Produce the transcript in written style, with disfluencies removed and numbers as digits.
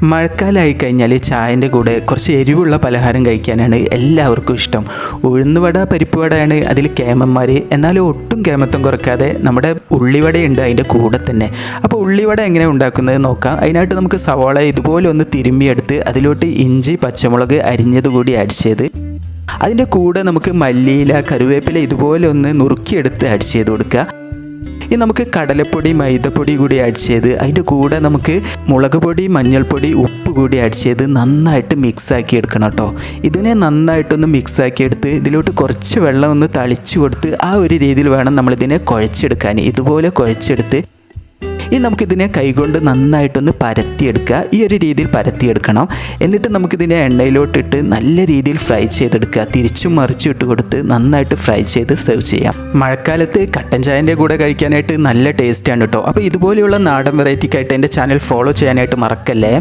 മഴക്കാലമായി കഴിഞ്ഞാൽ ചായൻ്റെ കൂടെ കുറച്ച് എരിവുള്ള പലഹാരം കഴിക്കാനാണ് എല്ലാവർക്കും ഇഷ്ടം. ഉഴുന്നുവട, പരിപ്പുവടയാണ് അതിൽ കേമന്മാർ. എന്നാലും ഒട്ടും കേമത്വം കുറക്കാതെ നമ്മുടെ ഉള്ളിവടയുണ്ട് അതിൻ്റെ കൂടെ തന്നെ. അപ്പോൾ ഉള്ളിവട എങ്ങനെ ഉണ്ടാക്കുന്നത് നോക്കാം. അതിനായിട്ട് നമുക്ക് സവാള ഇതുപോലെ ഒന്ന് തിരുമ്മിയെടുത്ത് അതിലോട്ട് ഇഞ്ചി, പച്ചമുളക് അരിഞ്ഞത് കൂടി ആഡ് ചെയ്ത് അതിൻ്റെ കൂടെ നമുക്ക് മല്ലിയില, കറിവേപ്പില ഇതുപോലെ ഒന്ന് നുറുക്കിയെടുത്ത് ആഡ് ചെയ്ത് കൊടുക്കുക. ഇനി നമുക്ക് കടലപ്പൊടി, മൈദപ്പൊടി കൂടി ആഡ് ചെയ്ത് അതിൻ്റെ കൂടെ നമുക്ക് മുളക് പൊടി, മഞ്ഞൾപ്പൊടി, ഉപ്പ് കൂടി ആഡ് ചെയ്ത് നന്നായിട്ട് മിക്സാക്കി എടുക്കണം കേട്ടോ. ഇതിനെ നന്നായിട്ടൊന്ന് മിക്സാക്കി എടുത്ത് ഇതിലോട്ട് കുറച്ച് വെള്ളം ഒന്ന് തളിച്ച് കൊടുത്ത് ആ ഒരു രീതിയിൽ വേണം നമ്മളിതിനെ കുഴച്ചെടുക്കാൻ. ഇതുപോലെ കുഴച്ചെടുത്ത് ഇനി നമുക്കിതിനെ കൈകൊണ്ട് നന്നായിട്ടൊന്ന് പരത്തിയെടുക്കുക. ഈ ഒരു രീതിയിൽ പരത്തിയെടുക്കണം. എന്നിട്ട് നമുക്കിതിനെ എണ്ണയിലോട്ടിട്ട് നല്ല രീതിയിൽ ഫ്രൈ ചെയ്തെടുക്കുക. തിരിച്ചും മറിച്ചും ഇട്ട് കൊടുത്ത് നന്നായിട്ട് ഫ്രൈ ചെയ്ത് സെർവ് ചെയ്യാം. മഴക്കാലത്ത് കട്ടൻ ചായൻ്റെ കൂടെ കഴിക്കാനായിട്ട് നല്ല ടേസ്റ്റാണ് കേട്ടോ. അപ്പോൾ ഇതുപോലെയുള്ള നാടൻ വെറൈറ്റിക്കായിട്ട് എൻ്റെ ചാനൽ ഫോളോ ചെയ്യാനായിട്ട് മറക്കല്ലേ.